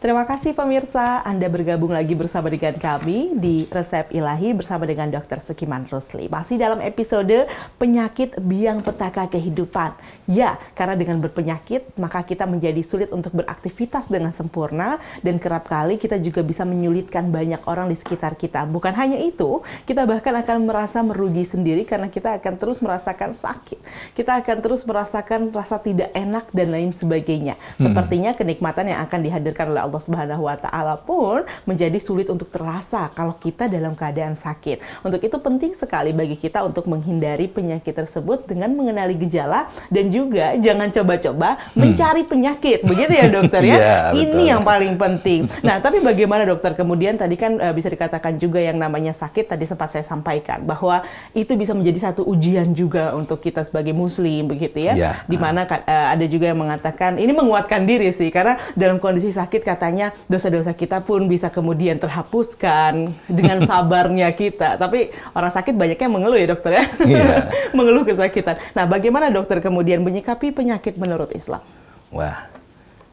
Terima kasih pemirsa, Anda bergabung lagi bersama dengan kami di Resep Ilahi bersama dengan Dr. Sukiman Rusli. Masih dalam episode penyakit biang petaka kehidupan. Ya, karena dengan berpenyakit maka kita menjadi sulit untuk beraktivitas dengan sempurna dan kerap kali kita juga bisa menyulitkan banyak orang di sekitar kita. Bukan hanya itu, kita bahkan akan merasa merugi sendiri karena kita akan terus merasakan sakit. Kita akan terus merasakan rasa tidak enak dan lain sebagainya. Sepertinya kenikmatan yang akan dihadirkan oleh Allah Subhanahu wa Ta'ala pun menjadi sulit untuk terasa kalau kita dalam keadaan sakit. Untuk itu penting sekali bagi kita untuk menghindari penyakit tersebut dengan mengenali gejala dan juga jangan coba-coba mencari penyakit. Begitu ya dokter ya? Ya, ini betul. yang paling penting. Nah, tapi bagaimana dokter kemudian tadi kan bisa dikatakan juga yang namanya sakit tadi sempat saya sampaikan bahwa itu bisa menjadi satu ujian juga untuk kita sebagai muslim begitu ya. Ya. Dimana ada juga yang mengatakan ini menguatkan diri sih karena dalam kondisi sakit katanya dosa-dosa kita pun bisa kemudian terhapuskan dengan sabarnya kita. Tapi orang sakit banyaknya mengeluh ya dokter ya, Iya. mengeluh kesakitan. Nah, bagaimana dokter kemudian menyikapi penyakit menurut Islam? Wah,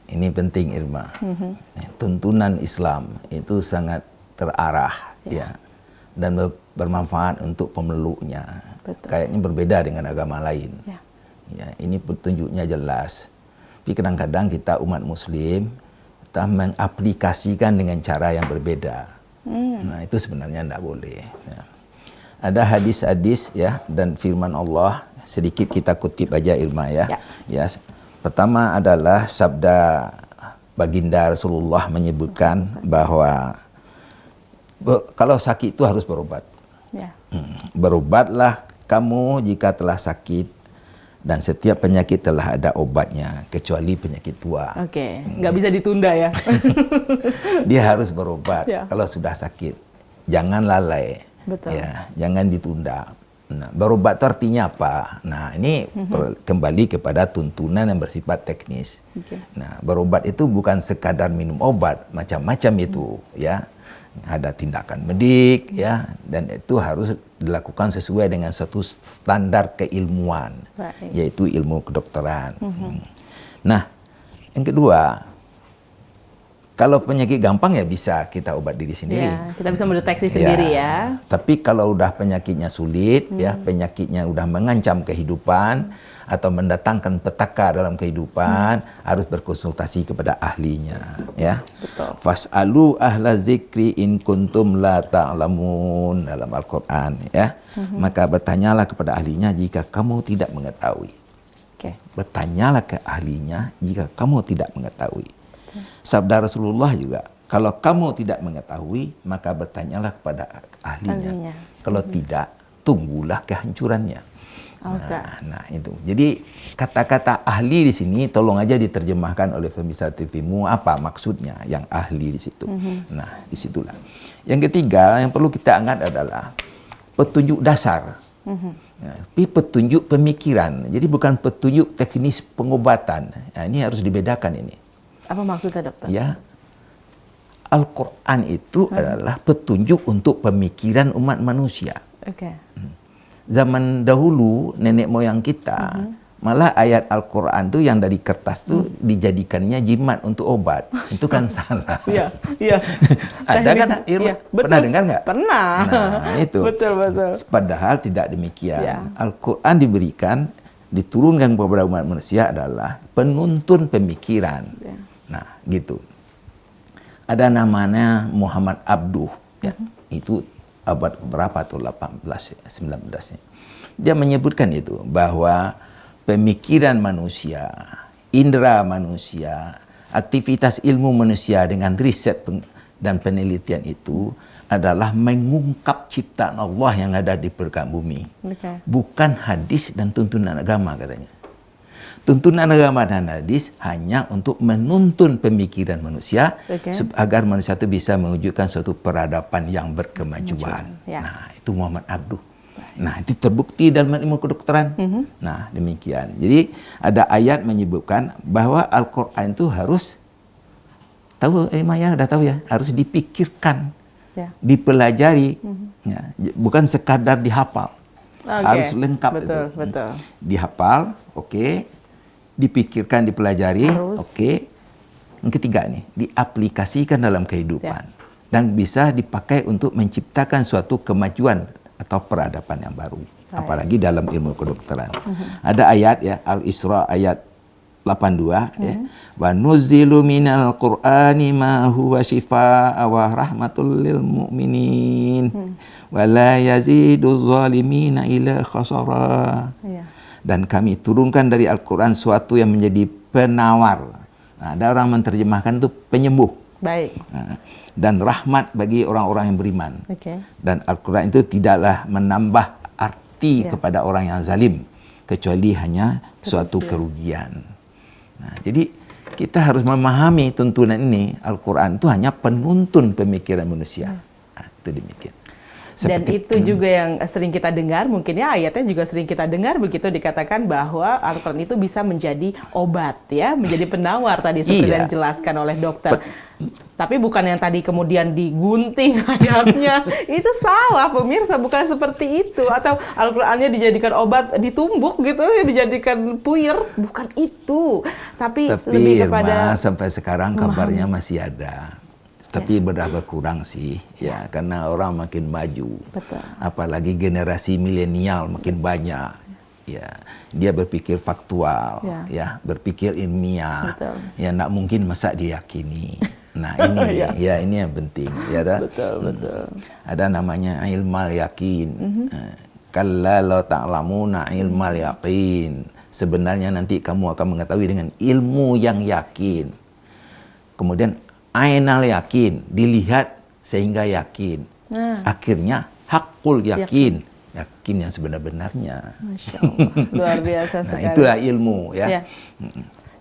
ini penting Irma. Tuntunan Islam itu sangat terarah ya, dan bermanfaat untuk pemeluknya. Betul. Kayaknya berbeda dengan agama lain. Ya. Ya, ini petunjuknya jelas. Tapi kadang-kadang kita umat Muslim kita mengaplikasikan dengan cara yang berbeda. Nah, itu sebenarnya tidak boleh. Ya. Ada hadis-hadis ya dan firman Allah, sedikit kita kutip aja Irma ya. Ya. Pertama adalah sabda baginda Rasulullah menyebutkan bahwa kalau sakit itu harus berobat. Ya. Berobatlah kamu jika telah sakit, dan setiap penyakit telah ada obatnya, kecuali penyakit tua. Oke, nggak bisa ditunda ya. Dia harus berobat Ya. kalau sudah sakit. Jangan lalai. Betul. Ya, jangan ditunda. Nah, berobat itu artinya apa? Nah, ini kembali kepada tuntunan yang bersifat teknis. Oke. Nah, berobat itu bukan sekadar minum obat, macam-macam itu, ya. Ada tindakan medik, ya, dan itu harus dilakukan sesuai dengan suatu standar keilmuan, Baik. yaitu ilmu kedokteran. Nah, yang kedua, kalau penyakit gampang ya bisa kita obat diri sendiri. Ya, kita bisa mendeteksi sendiri ya. Tapi kalau udah penyakitnya sulit, ya, penyakitnya udah mengancam kehidupan atau mendatangkan petaka dalam kehidupan, harus berkonsultasi kepada ahlinya, ya. Betul. Fas'alu ahla zikri in kuntum la ta'lamun dalam Al-Qur'an, ya. Maka bertanyalah kepada ahlinya jika kamu tidak mengetahui. Oke. Bertanyalah ke ahlinya jika kamu tidak mengetahui. Sabda Rasulullah juga, kalau kamu tidak mengetahui, maka bertanyalah kepada ahlinya. Kalau tidak, tunggulah kehancurannya. Nah, itu. Jadi kata-kata ahli di sini tolong aja diterjemahkan oleh pemirsa TVmu apa maksudnya yang ahli di situ. Nah, disitulah. Yang ketiga yang perlu kita ingat adalah petunjuk dasar. Tapi petunjuk pemikiran. Jadi bukan petunjuk teknis pengobatan. Nah, ini harus dibedakan ini. Apa maksudnya dokter? Ya, Al-Quran itu adalah petunjuk untuk pemikiran umat manusia. Oke. Zaman dahulu nenek moyang kita malah ayat Al-Quran tuh yang dari kertas tuh dijadikannya jimat untuk obat. Itu kan salah. Iya, iya. Ada kan Irma? Iya, betul. Pernah dengar nggak? Pernah. Nah, itu. Betul, betul. Padahal tidak demikian. Ya. Al-Quran diturunkan kepada umat manusia adalah penuntun pemikiran. Ya. Nah, gitu. Ada namanya Muhammad Abduh. Ya. Itu abad berapa tuh? 18 ya, 19 ya. Dia menyebutkan itu bahwa pemikiran manusia, indera manusia, aktivitas ilmu manusia dengan riset dan penelitian itu adalah mengungkap ciptaan Allah yang ada di permukaan bumi. Oke. Bukan hadis dan tuntunan agama katanya. Tuntunan agama dan hadis hanya untuk menuntun pemikiran manusia agar manusia itu bisa mewujudkan suatu peradaban yang berkemajuan. Ya. Nah, itu Muhammad Abduh. Nah, itu terbukti dalam ilmu kedokteran. Nah, demikian. Jadi ada ayat menyebutkan bahwa Al-Quran itu harus tahu, Maya udah tahu ya, harus dipikirkan, dipelajari, ya, bukan sekadar dihafal. Harus lengkap itu. Betul. Dihafal, oke. Dipikirkan, dipelajari, Harus. oke. Yang ketiga nih, diaplikasikan dalam kehidupan. Dan bisa dipakai untuk menciptakan suatu kemajuan atau peradaban yang baru. Apalagi dalam ilmu kedokteran. Ada ayat ya, Al-Isra ayat 82 ya. Wa nuzzilu minal Qur'ani ma huwa shifaa'a wa rahmatul lil mu'minin. Wa la yaziduz zalimina illa khasara. Dan kami turunkan dari Al-Quran suatu yang menjadi penawar. Nah, ada orang menerjemahkan itu penyembuh. Baik. Nah, dan rahmat bagi orang-orang yang beriman. Oke. Dan Al-Quran itu tidaklah menambah arti kepada orang yang zalim, kecuali hanya suatu kerugian. Nah, jadi kita harus memahami tuntunan ini. Al-Quran itu hanya penuntun pemikiran manusia. Nah, itu demikian. Dan itu juga yang sering kita dengar, mungkin ya ayatnya juga sering kita dengar begitu dikatakan bahwa Al-Quran itu bisa menjadi obat ya, menjadi penawar tadi seperti yang dijelaskan oleh dokter. Tapi bukan yang tadi kemudian digunting ayatnya. Itu salah pemirsa, bukan seperti itu. Atau Al-Qurannya dijadikan obat, ditumbuk gitu, ya dijadikan puyer. Bukan itu. Tapi lebih kepada... sampai sekarang kabarnya masih ada. Tapi sudah berkurang sih, ya karena orang makin maju. Betul. Apalagi generasi milenial makin banyak. Ya, dia berpikir faktual, ya berpikir ilmiah. Betul. Ya, nak mungkin masa diyakini. Nah ini, ya ini yang penting, ya tak? Betul. Ada namanya ilmal yakin. Kalla la ta'lamuna ilmal yakin. Sebenarnya nanti kamu akan mengetahui dengan ilmu yang yakin. Kemudian ainal yakin, dilihat sehingga yakin. Akhirnya hakul yakin, yakin yang sebenar-benarnya. Masya Allah, luar biasa sekali. Nah, itulah ilmu ya.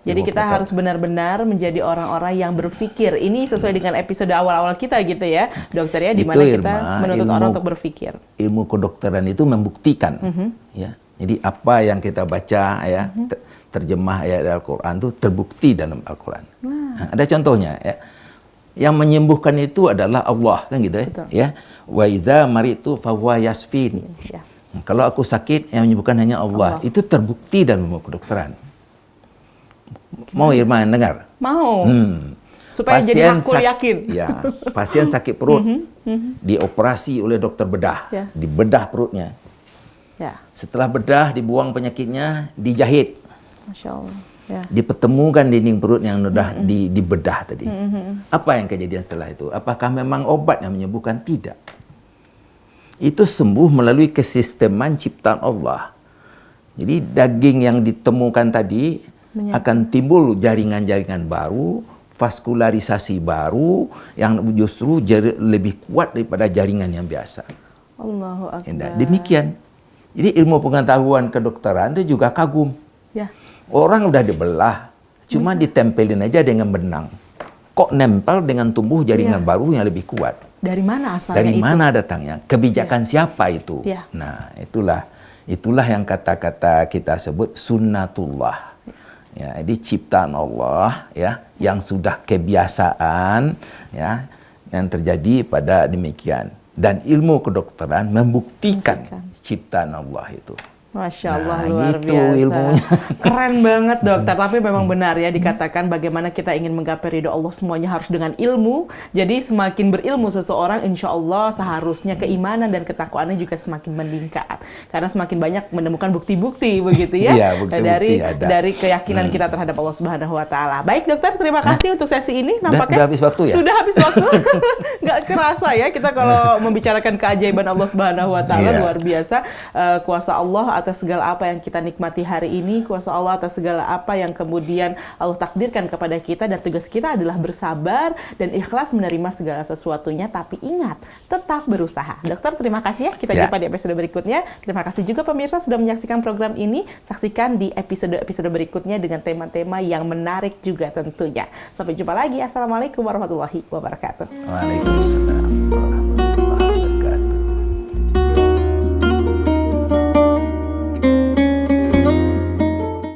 Jadi kita harus benar-benar menjadi orang-orang yang berpikir. Ini sesuai dengan episode awal-awal kita gitu ya, dokter ya, di mana kita menuntut orang untuk berpikir. Ilmu kedokteran itu membuktikan, ya. Jadi apa yang kita baca ya, terjemah ayat Al-Quran itu terbukti dalam Al-Quran. Nah, ada contohnya ya. Yang menyembuhkan itu adalah Allah, kan gitu ya. Betul. Ya. Wa idza maritu fa huwa yasfin. Ya. Kalau aku sakit, yang menyembuhkan hanya Allah. Itu terbukti dalam ilmu kedokteran. Mau Irma dengar? Mau. Supaya jadi hakul yakin. Ya, pasien sakit perut, dioperasi oleh dokter bedah, dibedah perutnya. Ya. Setelah bedah, dibuang penyakitnya, dijahit. Masya Allah. Ya. Dipertemukan dinding perut yang sudah dibedah tadi. Apa yang kejadian setelah itu? Apakah memang obat yang menyembuhkan? Tidak. Itu sembuh melalui kesisteman ciptaan Allah. Jadi daging yang ditemukan tadi akan timbul jaringan-jaringan baru, vaskularisasi baru yang justru lebih kuat daripada jaringan yang biasa. Allahu Akbar. Demikian. Jadi ilmu pengetahuan kedokteran itu juga kagum. Ya. Orang udah dibelah, cuma ditempelin aja dengan benang. Kok nempel dengan tumbuh jaringan baru yang lebih kuat? Dari mana asalnya Dari itu? mana datangnya? Kebijakan siapa itu? Ya. Nah, itulah yang kata-kata kita sebut sunnatullah. Ya, jadi ciptaan Allah ya, yang sudah kebiasaan ya, yang terjadi pada demikian. Dan ilmu kedokteran membuktikan ciptaan Allah itu. Masya Allah, luar gitu biasa. Ilmunya. Keren banget dokter, tapi memang benar ya dikatakan bagaimana kita ingin menggapai ridho Allah semuanya harus dengan ilmu. Jadi semakin berilmu seseorang, insya Allah seharusnya keimanan dan ketakwaannya juga semakin meningkat. Karena semakin banyak menemukan bukti-bukti begitu ya, dari keyakinan kita terhadap Allah Subhanahu Wa Taala. Baik dokter, terima kasih untuk sesi ini. Nampaknya sudah habis waktu ya? Sudah habis waktu. Nggak kerasa ya kita kalau membicarakan keajaiban Allah Subhanahu Wa Taala, luar biasa. Kuasa Allah atas segala apa yang kita nikmati hari ini, kuasa Allah atas segala apa yang kemudian Allah takdirkan kepada kita, dan tugas kita adalah bersabar dan ikhlas menerima segala sesuatunya, tapi ingat, tetap berusaha. Dokter, terima kasih ya, kita jumpa di episode berikutnya. Terima kasih juga pemirsa sudah menyaksikan program ini, saksikan di episode-episode berikutnya dengan tema-tema yang menarik juga tentunya. Sampai jumpa lagi, Assalamualaikum warahmatullahi wabarakatuh. Waalaikumsalam.